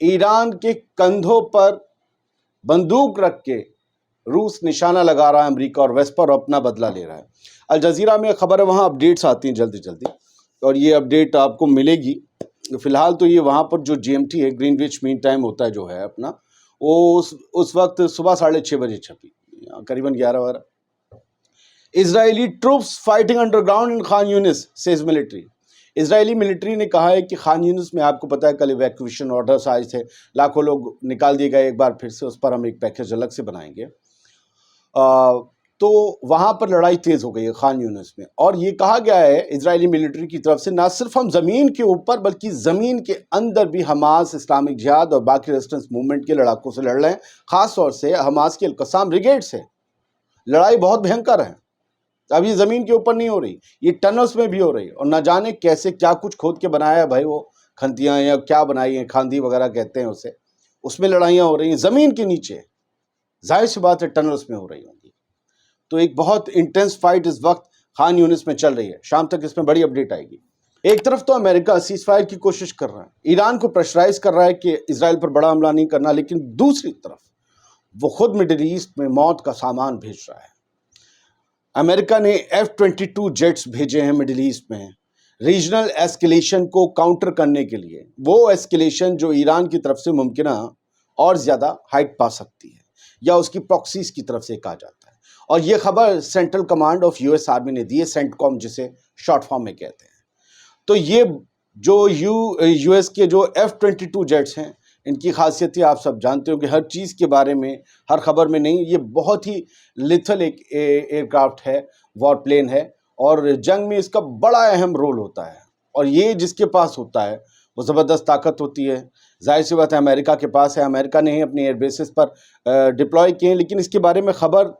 ایران کے کندھوں پر بندوق رکھ کے روس نشانہ لگا رہا ہے امریکہ اور ویسٹ پر، اپنا بدلہ لے رہا ہے۔ الجزیرہ میں خبر ہے، وہاں اپڈیٹس آتی ہیں جلدی جلدی، اور یہ اپڈیٹ آپ کو ملے گی۔ فی الحال تو یہ وہاں پر جو GMT ہے، گرین وچ مین ٹائم ہوتا ہے جو ہے اپنا، وہ اس وقت صبح 6:30 بجے چھپی، قریباً 11 اسرائیلی ٹروپس فائٹنگ انڈر گراؤنڈ ان خان یونس سیز ملٹری۔ اسرائیلی ملٹری نے کہا ہے کہ خان یونس میں، آپ کو پتا ہے کل ایویکویشن آرڈرز آئے تھے، لاکھوں لوگ نکال دیے گئے ایک بار پھر سے، اس پر ہم ایک پیکیج الگ سے بنائیں گے۔ تو وہاں پر لڑائی تیز ہو گئی ہے خان یونس میں، اور یہ کہا گیا ہے اسرائیلی ملٹری کی طرف سے، نہ صرف ہم زمین کے اوپر بلکہ زمین کے اندر بھی حماس، اسلامک جہاد اور باقی ریزسٹنس موومنٹ کے لڑاکوں سے لڑ رہے ہیں، خاص طور سے حماس کے القسام بریگیڈ سے۔ لڑائی بہت بھینکر ہے، اب یہ زمین کے اوپر نہیں ہو رہی، یہ ٹنلز میں بھی ہو رہی ہے، اور نہ جانے کیسے کیا کچھ کھود کے بنایا ہے بھائی، وہ کھنتیاں یا کیا بنائی ہیں، کھاندی وغیرہ کہتے ہیں اسے، اس میں لڑائیاں ہو رہی ہیں زمین کے نیچے، ظاہر سی بات ہے ٹنلز میں ہو رہی ہوں گی۔ تو ایک بہت انٹینس فائٹ اس وقت خان یونس میں چل رہی ہے، شام تک اس میں بڑی اپڈیٹ آئے گی۔ ایک طرف تو امریکہ سیز فائر کی کوشش کر رہا ہے، ایران کو پریشرائز کر رہا ہے کہ اسرائیل پر بڑا حملہ نہیں کرنا، لیکن دوسری طرف وہ خود مڈل ایسٹ میں موت کا سامان بھیج رہا ہے۔ امریکہ نے F-22 جیٹس بھیجے ہیں مڈل ایسٹ میں، ریجنل ایسکیلیشن کو کاؤنٹر کرنے کے لیے، وہ ایسکیلیشن جو ایران کی طرف سے ممکنہ اور زیادہ ہائٹ پا سکتی ہے، یا اس کی پراکسیز کی طرف سے کہا جاتا ہے۔ اور یہ خبر central command of US army نے دی ہے، سینٹ کام جسے شارٹ فارم میں کہتے ہیں۔ تو یہ جو US کے جو F-22 جیٹس ہیں، ان کی خاصیت آپ سب جانتے ہو کہ ہر چیز کے بارے میں، ہر خبر میں نہیں، یہ بہت ہی لیتھل ایک ایئر کرافٹ ہے، وار پلین ہے، اور جنگ میں اس کا بڑا اہم رول ہوتا ہے، اور یہ جس کے پاس ہوتا ہے وہ زبردست طاقت ہوتی ہے۔ ظاہر سی بات ہے امریکہ کے پاس ہے، امریکہ نے ہی اپنی ایئر بیسز پر ڈپلوائے کیے ہیں، لیکن اس کے بارے میں خبر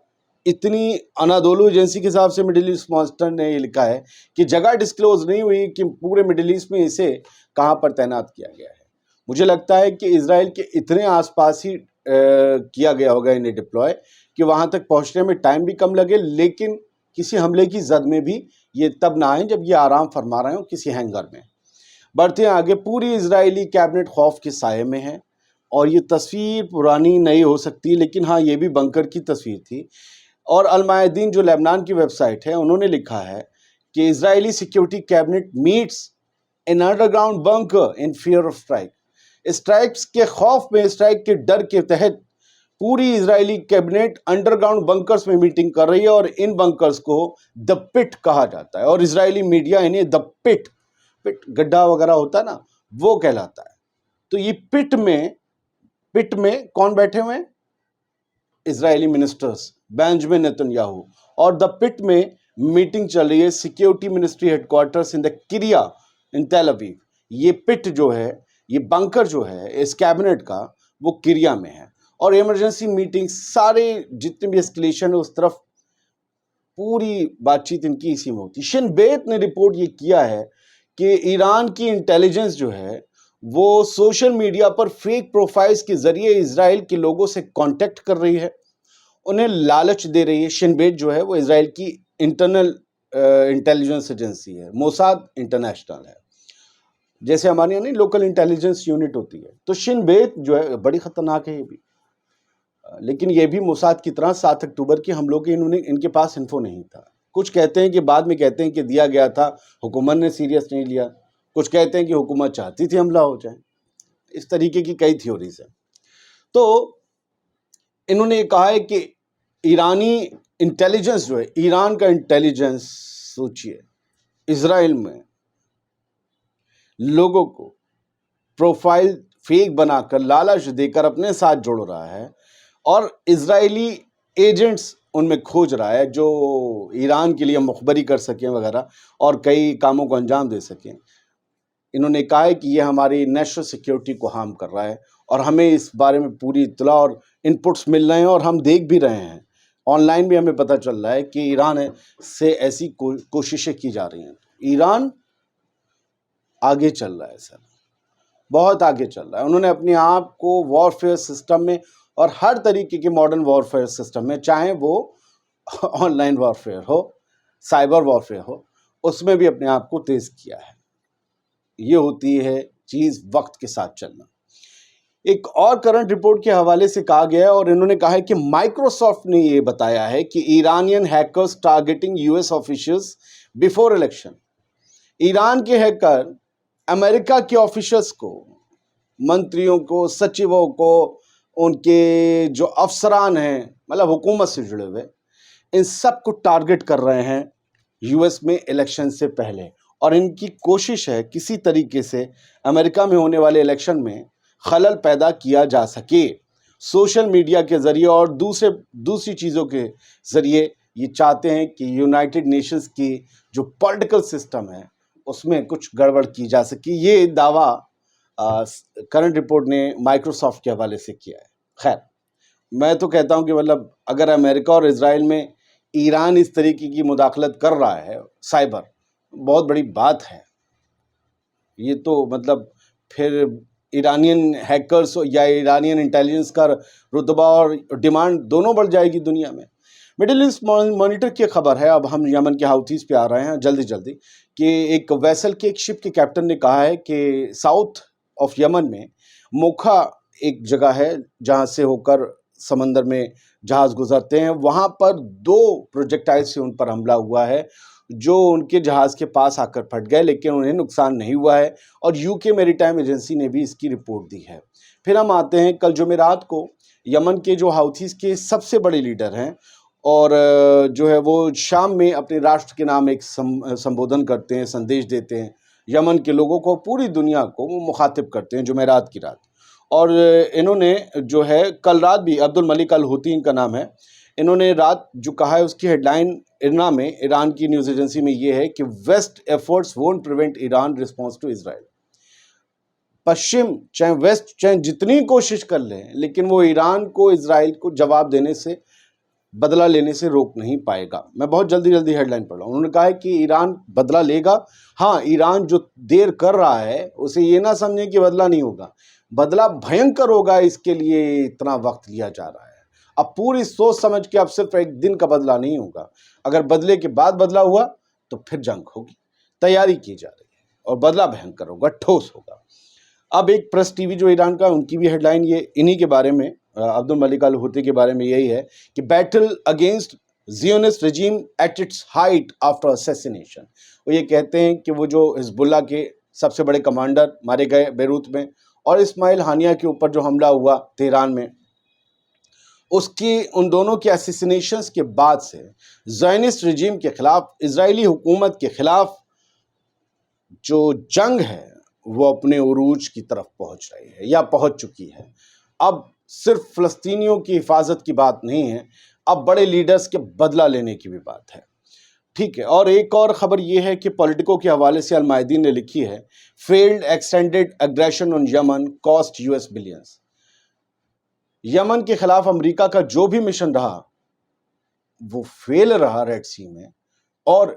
اتنی، انادولو ایجنسی کے حساب سے مڈل ایسٹ مانسٹر نے یہ لکھا ہے کہ جگہ ڈسکلوز نہیں ہوئی کہ پورے مڈل ایسٹ میں اسے کہاں پر تعینات کیا گیا ہے۔ مجھے لگتا ہے کہ اسرائیل کے اتنے آس پاس ہی کیا گیا ہوگا انہیں ڈپلوائے کہ وہاں تک پہنچنے میں ٹائم بھی کم لگے، لیکن کسی حملے کی زد میں بھی یہ تب نہ آئیں جب یہ آرام فرما رہے ہوں کسی ہینگر میں۔ بڑھتے ہیں آگے، پوری اسرائیلی کیبنٹ خوف کے سائے میں ہے، اور یہ تصویر پرانی نہیں ہو سکتی، لیکن ہاں یہ بھی بنکر کی تصویر تھی۔ اور المایدین جو لیبنان کی ویب سائٹ ہے، انہوں نے لکھا ہے کہ Israeli security cabinet meets in underground bunker in fear of strike. Strikes کے خوف میں، اسٹرائک کے ڈر کے تحت پوری Israeli cabinet underground bunkers میں میٹنگ کر رہی ہے، اور ان بنکرز کو دا پٹ کہا جاتا ہے، اور اسرائیلی میڈیا انہیں دا پٹ گڈھا وغیرہ ہوتا ہے نا، وہ کہلاتا ہے۔ تو یہ پٹ میں کون بیٹھے ہوئے ہیں؟ اسرائیلی منسٹرز، بینجمن نیتن یاہو، اور دا پٹ میں میٹنگ چل رہی ہے سیکیورٹی منسٹری ہیڈ کوارٹرز ان دا کریا ان تیل ابیب۔ یہ پٹ جو ہے، یہ بنکر جو ہے اس کیبنٹ کا، وہ کریا میں ہے، اور ایمرجنسی میٹنگ، سارے جتنے بھی اسکلیشن ہے اس طرف، پوری بات چیت ان کی اسی میں ہوتی۔ شن بیت نے رپورٹ یہ کیا ہے کہ ایران کی انٹیلیجنس جو ہے وہ سوشل میڈیا پر فیک پروفائلز کے ذریعے اسرائیل کے لوگوں سے کانٹیکٹ کر رہی ہے، انہیں لالچ دے رہی ہے۔ شن بیت جو ہے وہ اسرائیل کی انٹرنل انٹیلیجنس ایجنسی ہے، موساد انٹرنیشنل ہے، جیسے ہمارے یہاں نہیں لوکل انٹیلیجنس یونٹ ہوتی ہے۔ تو شن بیت جو ہے بڑی خطرناک ہے یہ بھی، لیکن یہ بھی موساد کی طرح 7 اکتوبر کے حملوں کے ان کے پاس انفو نہیں تھا۔ کچھ کہتے ہیں کہ بعد میں کہتے ہیں کہ دیا گیا تھا، حکومت نے سیریس نہیں لیا، کچھ کہتے ہیں کہ حکومت چاہتی تھی حملہ ہو جائے، اس طریقے کی کئی تھیوریز ہیں۔ تو انہوں نے یہ کہا ہے کہ ایرانی انٹیلیجنس جو ہے، ایران کا انٹیلیجنس، سوچئے اسرائیل میں لوگوں کو پروفائل فیک بنا کر، لالچ دے کر اپنے ساتھ جوڑ رہا ہے، اور اسرائیلی ایجنٹس ان میں کھوج رہا ہے جو ایران کے لیے مخبری کر سکیں وغیرہ، اور کئی کاموں کو انجام دے سکیں۔ انہوں نے کہا ہے کہ یہ ہماری نیشنل سیکیورٹی کو ہارم کر رہا ہے، اور ہمیں اس بارے میں پوری اطلاع اور انپٹس مل رہے ہیں، اور ہم دیکھ بھی رہے ہیں، آن لائن بھی ہمیں پتہ چل رہا ہے کہ ایران سے ایسی کوششیں کی جا رہی ہیں۔ ایران آگے چل رہا ہے سر، بہت آگے چل رہا ہے۔ انہوں نے اپنے آپ کو وارفیئر سسٹم میں، اور ہر طریقے کے ماڈرن وارفیئر سسٹم میں، چاہے وہ آن لائن وارفیئر ہو، سائبر وارفیئر ہو، اس میں بھی اپنے آپ کو تیز کیا ہے۔ یہ ہوتی ہے چیز وقت کے ساتھ چلنا۔ ایک اور کرنٹ رپورٹ کے حوالے سے کہا گیا ہے اور انہوں نے کہا ہے کہ مائکروسافٹ نے یہ بتایا ہے کہ Iranian hackers targeting U S officials before election. Iran کے ہیکر امریکہ کے آفیشلز کو، منتریوں کو، سچیووں کو، ان کے جو افسران ہیں مطلب حکومت سے جڑے ہوئے، ان سب کو ٹارگٹ کر رہے ہیں یو ایس میں الیکشن سے پہلے. اور ان کی کوشش ہے کسی طریقے سے امریکہ میں ہونے والے الیکشن میں خلل پیدا کیا جا سکے. سوشل میڈیا کے ذریعے اور دوسری چیزوں کے ذریعے یہ چاہتے ہیں کہ یونائٹڈ نیشنز کی جو پولیٹیکل سسٹم ہے اس میں کچھ گڑبڑ کی جا سکے. یہ دعویٰ کرنٹ رپورٹ نے مائکروسافٹ کے حوالے سے کیا ہے. خیر، میں تو کہتا ہوں کہ مطلب اگر امریکہ اور اسرائیل میں ایران اس طریقے کی مداخلت کر رہا ہے سائبر، بہت بڑی بات ہے. یہ تو مطلب پھر ایرانین ہیکرز یا ایرانین انٹیلیجنس کا رتبہ اور ڈیمانڈ دونوں بڑھ جائے گی دنیا میں. مڈل ایسٹ مانیٹر کی خبر ہے، اب ہم یمن کے ہاؤتھیز پہ آ رہے ہیں جلدی کہ ایک ویسل کے ایک شپ کے کیپٹن نے کہا ہے کہ ساؤتھ آف یمن میں موکھا ایک جگہ ہے جہاں سے ہو کر سمندر میں جہاز گزرتے ہیں، وہاں پر 2 پروجیکٹائل سے ان پر حملہ ہوا ہے جو ان کے جہاز کے پاس آ کر پھٹ گئے، لیکن انہیں نقصان نہیں ہوا ہے. اور یو کے میری ٹائم ایجنسی نے بھی اس کی رپورٹ دی ہے. پھر ہم آتے ہیں کل جمعرات کو یمن کے جو ہاؤتھیز کے سب سے بڑے لیڈر ہیں اور جو ہے وہ شام میں اپنے راشٹر کے نام ایک سمبودھن کرتے ہیں، سندیش دیتے ہیں یمن کے لوگوں کو، پوری دنیا کو وہ مخاطب کرتے ہیں جمعرات کی رات. اور انہوں نے جو ہے کل رات بھی، عبد الملک الحوثی ان کا نام ہے، انہوں نے رات جو کہا ہے اس کی ہیڈ لائن ارنا میں، ایران کی نیوز ایجنسی میں یہ ہے کہ west efforts won't prevent Iran response to Israel. پشچم چاہے ویسٹ چاہے جتنی کوشش کر لیں لیکن وہ ایران کو، اسرائیل کو جواب دینے سے، بدلہ لینے سے روک نہیں پائے گا. میں بہت جلدی ہیڈ لائن پڑھ رہا ہوں. انہوں نے کہا ہے کہ ایران بدلہ لے گا. ہاں، ایران جو دیر کر رہا ہے اسے یہ نہ سمجھیں کہ بدلہ نہیں ہوگا، بدلہ بھینکر ہوگا. اس کے لیے اتنا وقت لیا جا رہا ہے. اب پوری سوچ سمجھ کے، اب صرف ایک دن کا بدلہ نہیں ہوگا. اگر بدلے کے بعد بدلہ ہوا تو پھر جنگ ہوگی. تیاری کی جا رہی ہے اور بدلہ بھینکر ہوگا، ٹھوس ہوگا. اب ایک پریس ٹی وی جو ایران کا، ان کی بھی ہیڈ لائن یہ انہی کے بارے میں، عبد الملک الحوثی کے بارے میں یہی ہے کہ battle against Zionist regime at its height after assassination. وہ یہ کہتے ہیں کہ وہ جو حزب اللہ کے سب سے بڑے کمانڈر مارے گئے بیروت میں، اور اسماعیل ہانیہ کے اوپر جو حملہ ہوا تہران میں، اس کی، ان دونوں کے اسیسینیشنز کے بعد سے زائنسٹ رجیم کے خلاف، اسرائیلی حکومت کے خلاف جو جنگ ہے وہ اپنے عروج کی طرف پہنچ رہی ہے یا پہنچ چکی ہے. اب صرف فلسطینیوں کی حفاظت کی بات نہیں ہے، اب بڑے لیڈرز کے بدلہ لینے کی بھی بات ہے. ٹھیک ہے. اور ایک اور خبر یہ ہے کہ پولیٹیکو کے حوالے سے المائدین نے لکھی ہے، فیلڈ ایکسٹینڈڈ اگریشن آن یمن کاسٹ US بلینز. یمن کے خلاف امریکہ کا جو بھی مشن رہا وہ فیل رہا ریڈ سی میں، اور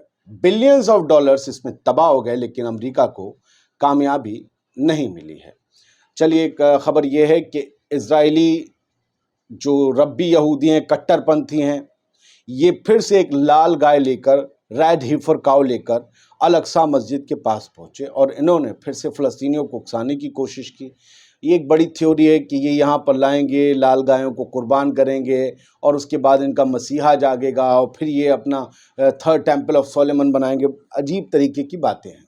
بلینز آف ڈالرز اس میں تباہ ہو گئے، لیکن امریکہ کو کامیابی نہیں ملی ہے. چلیے، ایک خبر یہ ہے کہ اسرائیلی جو ربی یہودی ہیں، کٹر پنتھی ہیں، یہ پھر سے ایک لال گائے لے کر، ریڈ ہیفر کاؤ لے کر الاقصی مسجد کے پاس پہنچے اور انہوں نے پھر سے فلسطینیوں کو اکسانے کی کوشش کی. یہ ایک بڑی تھیوری ہے کہ یہ یہاں پر لائیں گے، لال گایوں کو قربان کریں گے اور اس کے بعد ان کا مسیحا جاگے گا اور پھر یہ اپنا 3rd ٹیمپل آف سولومن بنائیں گے. عجیب طریقے کی باتیں ہیں.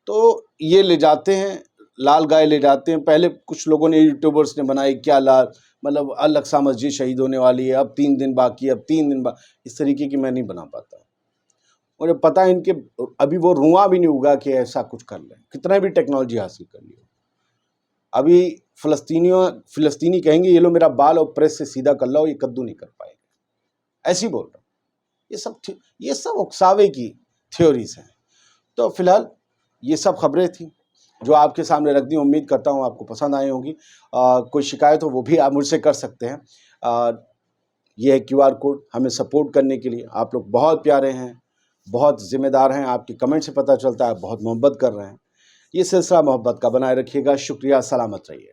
تو یہ لے جاتے ہیں، لال گائے لے جاتے ہیں. پہلے کچھ لوگوں نے، یوٹیوبرز نے بنائی، کیا لال مطلب الاقصی مسجد شہید ہونے والی ہے، اب 3 دن باقی، اب 3 دن باقی. اس طریقے کی میں نہیں بنا پاتا. مجھے پتہ ہے ان کے ابھی وہ رواں بھی نہیں ہوگا کہ ایسا کچھ کر لیں، کتنا بھی ٹیکنالوجی حاصل کر لی. ابھی فلسطینی کہیں گے یہ لو میرا بال اور پریس سے سیدھا کر لاؤ، یہ کدو نہیں کر پائے گا. ایسے ہی بول رہا ہوں. یہ سب اکساوے کی تھیوریز ہیں. تو فی الحال یہ سب خبریں تھیں جو آپ کے سامنے رکھ دی. امید کرتا ہوں آپ کو پسند آئی ہوں گی. کوئی شکایت ہو وہ بھی آپ مجھ سے کر سکتے ہیں. یہ ہے QR کوڈ ہمیں سپورٹ کرنے کے لیے. آپ لوگ بہت پیارے ہیں، بہت ذمہ دار ہیں. آپ کے کمنٹ سے پتہ چلتا ہے آپ بہت محبت کر رہے ہیں. یہ سلسلہ محبت کا بنائے رکھیے گا. شکریہ. سلامت رہیے.